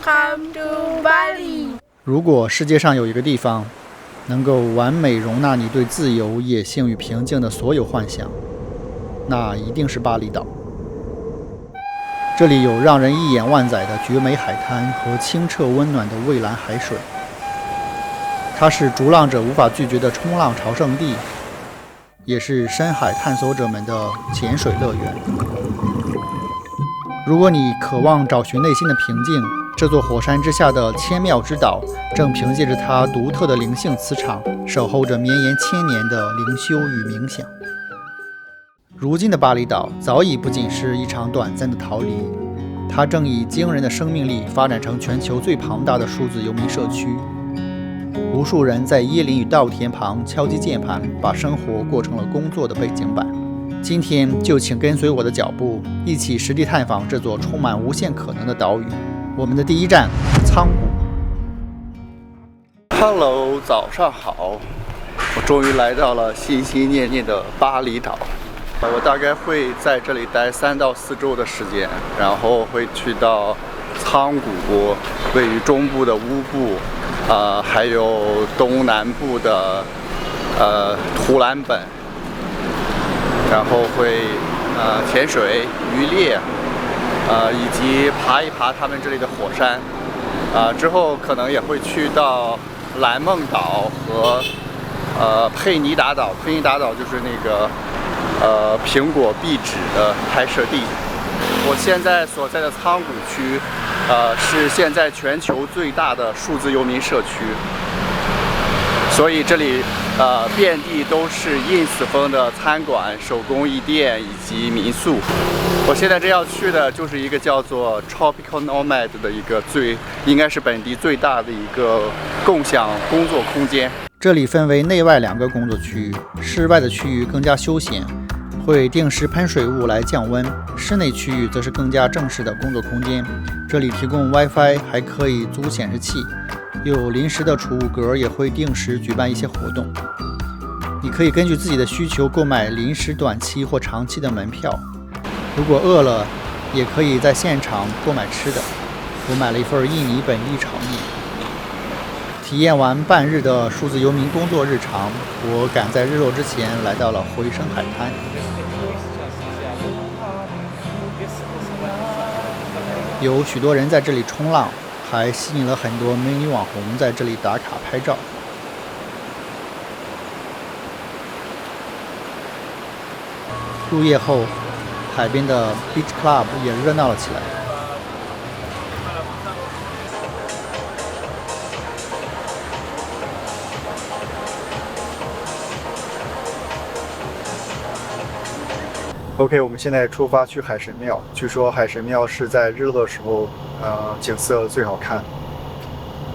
Welcome to Bali。如果世界上有一个地方能够完美容纳你对自由、野性与平静的所有幻想，那一定是巴厘岛。这里有让人一眼万载的绝美海滩和清澈温暖的蔚蓝海水，它是逐浪者无法拒绝的冲浪朝圣地，也是深海探索者们的潜水乐园。如果你渴望找寻内心的平静，这座火山之下的千庙之岛正凭借着它独特的灵性磁场，守候着绵延千年的灵修与冥想。如今的巴厘岛早已不仅是一场短暂的逃离，它正以惊人的生命力发展成全球最庞大的数字游民社区。无数人在椰林与稻田旁敲击键盘，把生活过成了工作的背景板。今天就请跟随我的脚步，一起实地探访这座充满无限可能的岛屿。我们的第一站，仓谷。Hello， 早上好！我终于来到了心心念念的巴厘岛。我大概会在这里待3到4周的时间，然后会去到仓谷，位于中部的乌布，还有东南部的图兰本。然后会潜水、渔猎，以及爬一爬他们这里的火山，之后可能也会去到蓝梦岛和佩尼达岛。佩尼达岛就是那个苹果壁纸的拍摄地。我现在所在的仓谷区，是现在全球最大的数字游民社区。所以这里遍地都是 ins 风的餐馆、手工艺店以及民宿。我现在正要去的就是一个叫做 Tropical Nomad 的一个应该是本地最大的一个共享工作空间。这里分为内外2个工作区域，室外的区域更加休闲，会定时喷水雾来降温；室内区域则是更加正式的工作空间。这里提供 WiFi， 还可以租显示器。有临时的储物格，也会定时举办一些活动。你可以根据自己的需求购买临时、短期或长期的门票。如果饿了，也可以在现场购买吃的。我买了一份印尼本地炒面。体验完半日的数字游民工作日常，我赶在日落之前来到了回声海滩。有许多人在这里冲浪，还吸引了很多美女网红在这里打卡拍照。入夜后，海边的 Beach Club 也热闹了起来。OK， 我们现在出发去海神庙。据说海神庙是在日落的时候，景色最好看。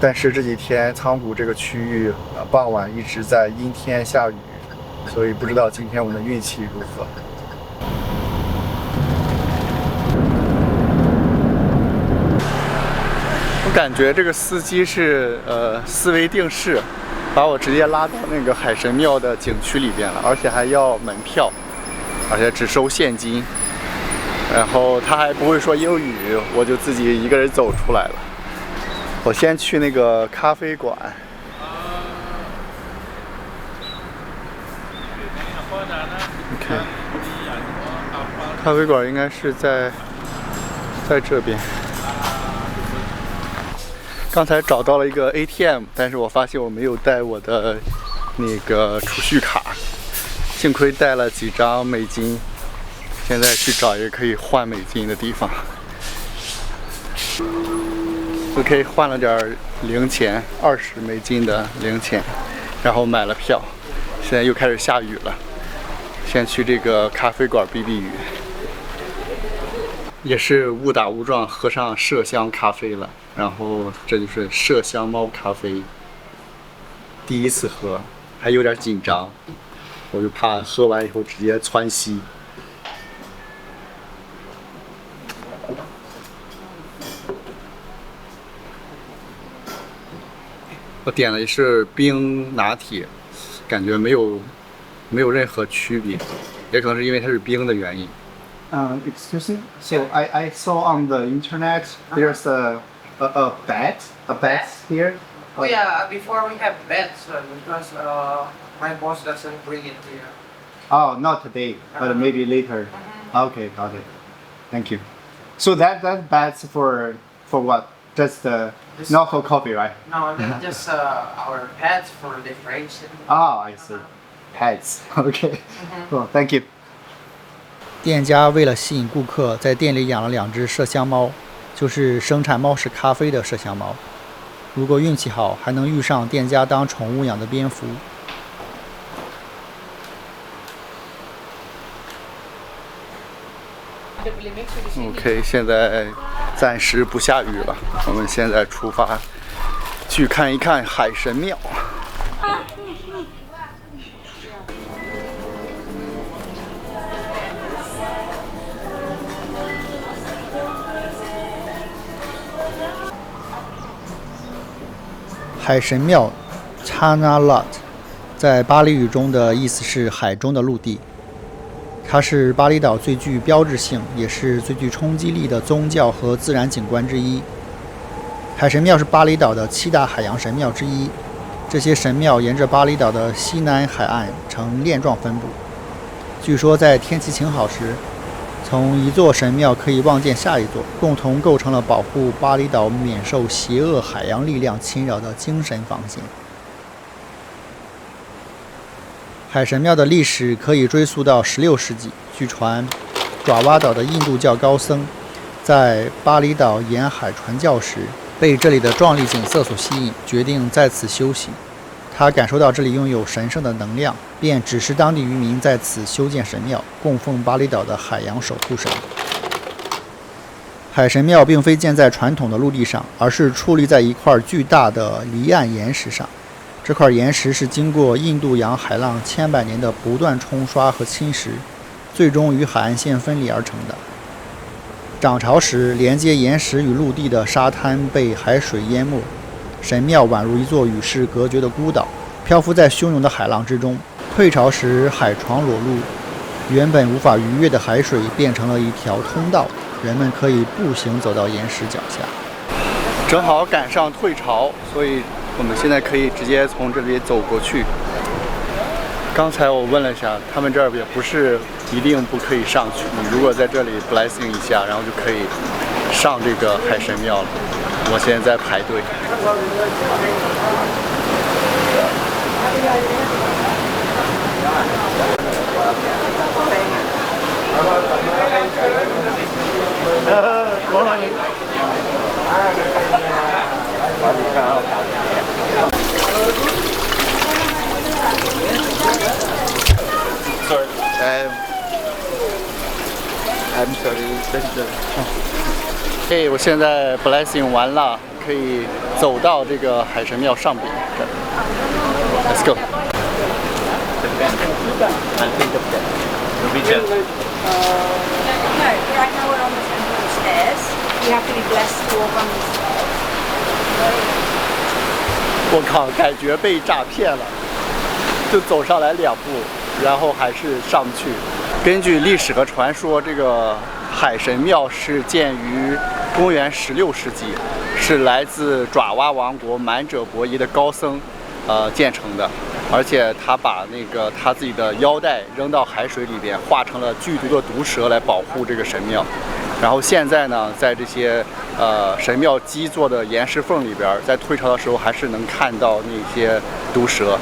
但是这几天仓谷这个区域，傍晚一直在阴天下雨，所以不知道今天我们的运气如何。我感觉这个司机是思维定式，把我直接拉到那个海神庙的景区里边了，而且还要门票。而且只收现金，然后他还不会说英语，我就自己一个人走出来了。我先去那个咖啡馆。OK， 咖啡馆应该是在这边。刚才找到了一个 ATM， 但是我发现我没有带我的那个储蓄卡。幸亏带了几张美金，现在去找一个可以换美金的地方。OK， 换了点零钱，20美金的零钱，然后买了票。现在又开始下雨了，先去这个咖啡馆避避雨。也是误打误撞喝上麝香咖啡了，然后这就是麝香猫咖啡。第一次喝，还有点紧张。我就怕喝完以后直接窜稀。我点了一是冰拿铁，感觉没有任何区别，也可能是因为它是冰的原因。Excuse me. So I saw on the internet there's a A bat here? Oh yeah, before we have beds because my boss doesn't bring it here. Oh, not today, but maybe later. Okay, got it. Thank you. So that bats for what? Just not for coffee, right? No, that's just our pets for decoration. Oh, I see. Pets. Okay. Cool. Thank you. 店家为了吸引顾客，在店里养了2只麝香猫，就是生产猫屎咖啡的麝香猫。如果运气好，还能遇上店家当宠物养的蝙蝠。OK， 现在暂时不下雨了，我们现在出发去看一看海神庙。海神庙 Chana Lot 在巴厘语中的意思是海中的陆地。它是巴厘岛最具标志性，也是最具冲击力的宗教和自然景观之一。海神庙是巴厘岛的7大海洋神庙之一，这些神庙沿着巴厘岛的西南海岸呈链状分布。据说在天气晴好时，从一座神庙可以望见下一座，共同构成了保护巴厘岛免受邪恶海洋力量侵扰的精神防线。海神庙的历史可以追溯到16世纪。据传，爪哇岛的印度教高僧在巴厘岛沿海传教时，被这里的壮丽景色所吸引，决定在此休息。他感受到这里拥有神圣的能量，便指示当地渔民在此修建神庙，供奉巴厘岛的海洋守护神。海神庙并非建在传统的陆地上，而是矗立在一块巨大的离岸岩石上。这块岩石是经过印度洋海浪千百年的不断冲刷和侵蚀，最终与海岸线分离而成的。涨潮时，连接岩石与陆地的沙滩被海水淹没，神庙宛如一座与世隔绝的孤岛，漂浮在汹涌的海浪之中。退潮时，海床裸露，原本无法逾越的海水变成了一条通道，人们可以步行走到岩石脚下。正好赶上退潮，所以我们现在可以直接从这里走过去。刚才我问了一下，他们这儿也不是一定不可以上去，你如果在这里 blessing 一下，然后就可以上这个海神庙了。我现在在排队。Sorry. I'm sorry. Hey， 我现在 blessing 完了，可以走到这个海神庙上边。Let's go. No, right now we're on the temple stairs. You have to be blessed to walk on the stairs. 我靠，感觉被诈骗了，就走上来2步，然后还是上不去。根据历史和传说，这个海神庙是建于公元16世纪，是来自爪哇王国满者伯夷的高僧建成的。而且他把他自己的腰带扔到海水里边，化成了剧毒的毒蛇来保护这个神庙。然后现在呢，在这些神庙基座的岩石缝里边，在退潮的时候还是能看到那些毒蛇。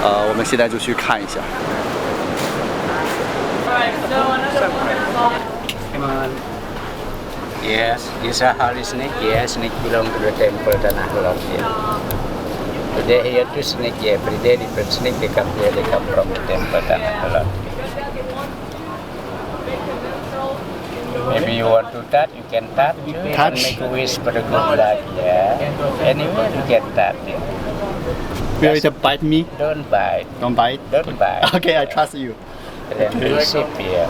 我们现在就去看一下。Yes, is a holy snake. Yes, snake belong to the temple Tanah Lot. Today here to snake. Every day different snake they come here. They come from the temple Tanah Lot. Maybe you want to touch, you can touch. Touch. And make a wish for the good luck. Yeah. Anywhere you can touch it. Will it bite me? Don't bite. Don't bite. Don't bite. Okay, I trust you. Then receive here.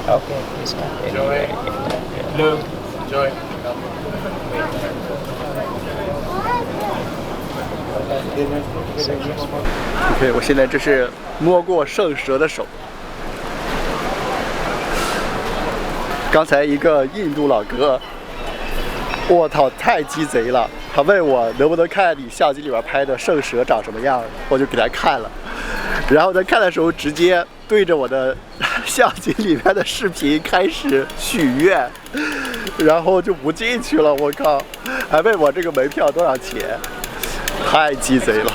Okay, please come. Anywhere you can touch. Look, enjoy. OK， 我现在这是摸过圣蛇的手。刚才一个印度老哥，我操，太鸡贼了！他问我能不能看你相机里边拍的圣蛇长什么样，我就给他看了。然后他看的时候，直接对着我的相机里面的视频开始许愿，然后就不进去了。我靠，还问我这个门票多少钱，太鸡贼了！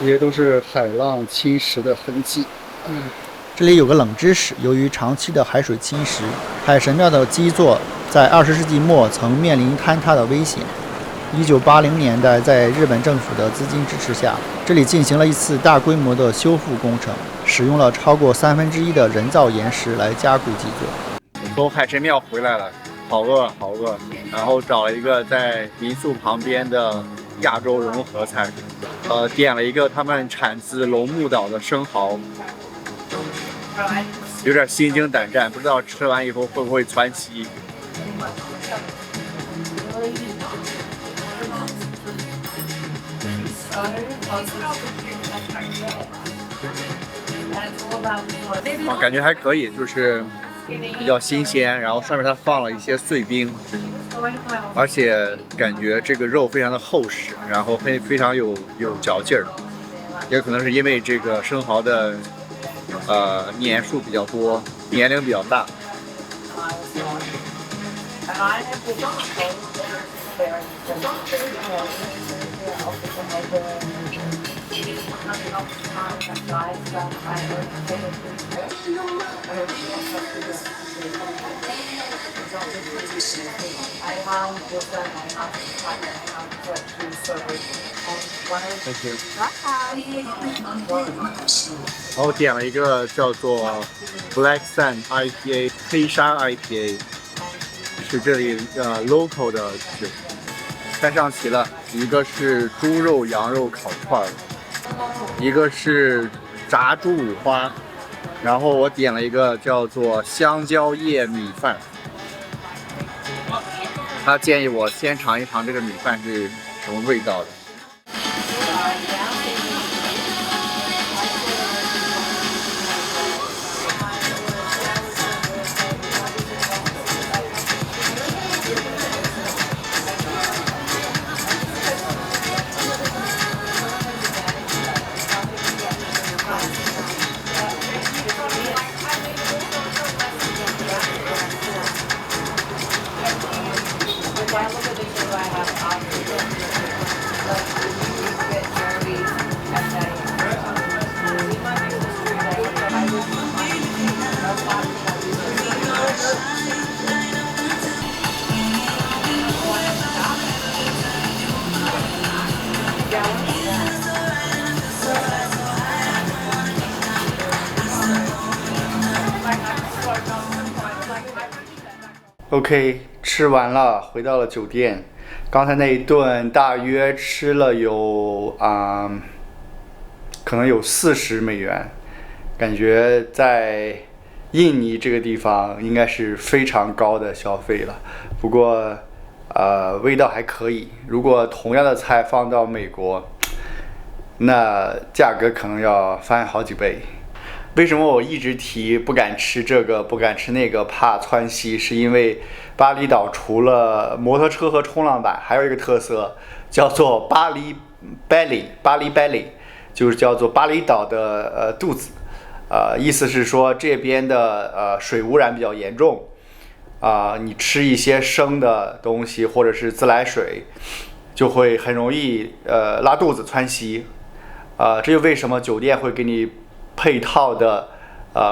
这些都是海浪侵蚀的痕迹。这里有个冷知识，由于长期的海水侵蚀，海神庙的基座在20世纪末曾面临坍塌的危险。1980年代，在日本政府的资金支持下，这里进行了一次大规模的修复工程，使用了超过1/3的人造岩石来加固基座。从海神庙回来了，好饿好饿，然后找了一个在民宿旁边的亚洲融合菜，点了一个他们产自龙目岛的生蚝。有点心惊胆战，不知道吃完以后会不会窜稀。感觉还可以，就是比较新鲜，然后上面它放了一些碎冰，而且感觉这个肉非常的厚实，然后非常有嚼劲儿，也可能是因为这个生蚝的年数比较多，年龄比较大。然后点了一个叫做 Black Sand IPA 黑沙 IPA， 是这里local 的酒。菜上齐了，一个是猪肉、羊肉烤串，一个是炸猪五花，然后我点了一个叫做香蕉叶米饭。他建议我先尝一尝这个米饭是什么味道的。OK， 吃完了，回到了酒店。刚才那一顿大约吃了有可能有40美元，感觉在印尼这个地方应该是非常高的消费了。不过味道还可以。如果同样的菜放到美国，那价格可能要翻好几倍。为什么我一直提不敢吃这个不敢吃那个，怕窜稀？是因为巴厘岛除了摩托车和冲浪板，还有一个特色叫做巴厘 belly， 就是叫做巴厘岛的肚子。意思是说这边的水污染比较严重，你吃一些生的东西或者是自来水，就会很容易拉肚子窜稀。这就为什么酒店会给你配套的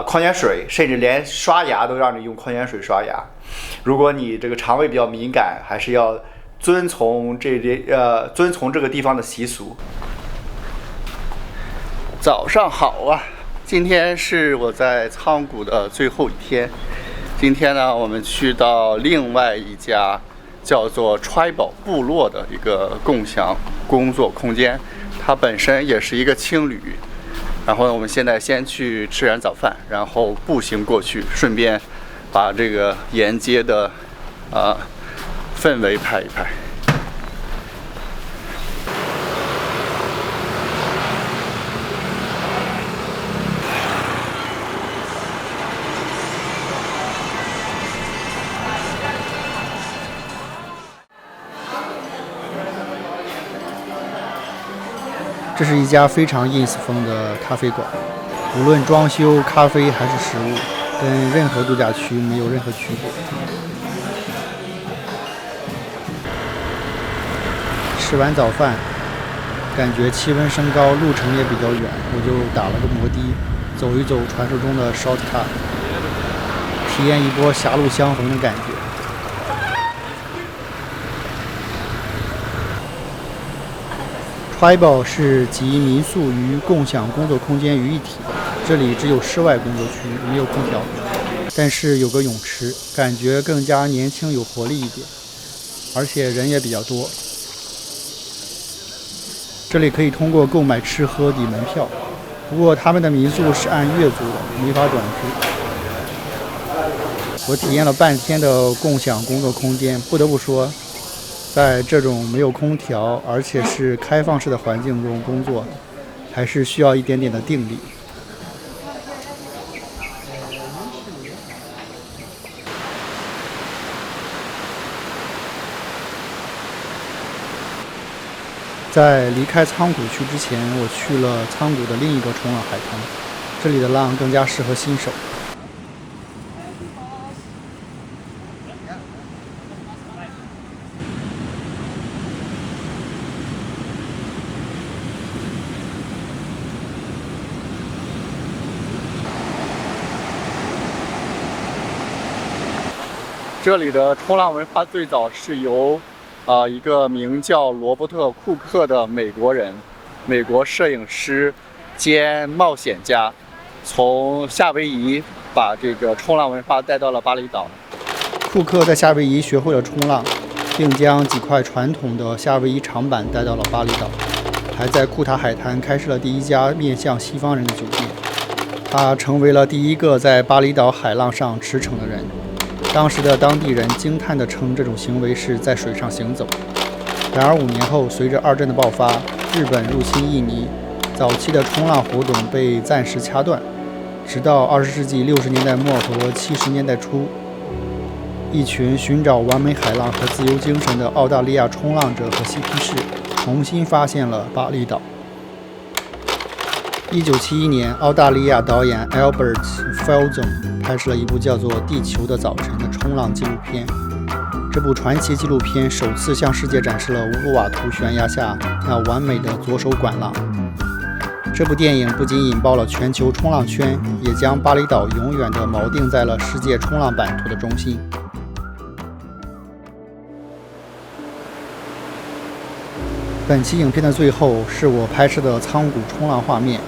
矿泉水，甚至连刷牙都让你用矿泉水刷牙。如果你这个肠胃比较敏感，还是要遵从这个地方的习俗。早上好啊！今天是我在仓谷的最后一天。今天呢，我们去到另外一家叫做 Tribal 部落的一个共享工作空间，它本身也是一个青旅。然后呢，我们现在先去吃点早饭，然后步行过去，顺便把这个沿街的氛围拍一拍。这是一家非常 ins 风的咖啡馆，无论装修、咖啡还是食物，跟任何度假区没有任何区别。吃完早饭，感觉气温升高，路程也比较远，我就打了个摩的，走一走传说中的 shortcut， 体验一波狭路相逢的感觉。Tribal 是集民宿与共享工作空间于一体的，这里只有室外工作区，没有空调，但是有个泳池，感觉更加年轻有活力一点，而且人也比较多。这里可以通过购买吃喝抵门票，不过他们的民宿是按月租的，没法短租。我体验了半天的共享工作空间，不得不说，在这种没有空调而且是开放式的环境中工作，还是需要一点点的定力。在离开仓谷区之前，我去了仓谷的另一个冲浪海滩，这里的浪更加适合新手。这里的冲浪文化最早是由一个名叫罗伯特·库克的美国摄影师兼冒险家，从夏威夷把这个冲浪文化带到了巴厘岛。库克在夏威夷学会了冲浪，并将几块传统的夏威夷长板带到了巴厘岛，还在库塔海滩开设了第一家面向西方人的酒店。他成为了第一个在巴厘岛海浪上驰骋的人。当时的当地人惊叹地称这种行为是在水上行走。然而5年后，随着二战的爆发，日本入侵印尼，早期的冲浪活动被暂时掐断。直到20世纪60年代末和70年代初，一群寻找完美海浪和自由精神的澳大利亚冲浪者和嬉皮士重新发现了巴厘岛。1971年，澳大利亚导演 Albert Felson 拍摄了一部叫做《地球的早晨》的冲浪纪录片。这部传奇纪录片首次向世界展示了乌鲁瓦图悬崖下那完美的左手管浪。这部电影不仅引爆了全球冲浪圈，也将巴厘岛永远地锚定在了世界冲浪版图的中心。本期影片的最后是我拍摄的仓谷冲浪画面。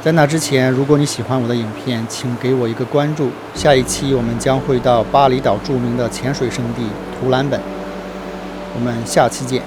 在那之前，如果你喜欢我的影片，请给我一个关注。下一期我们将会到巴厘岛著名的潜水圣地图兰本。我们下期见。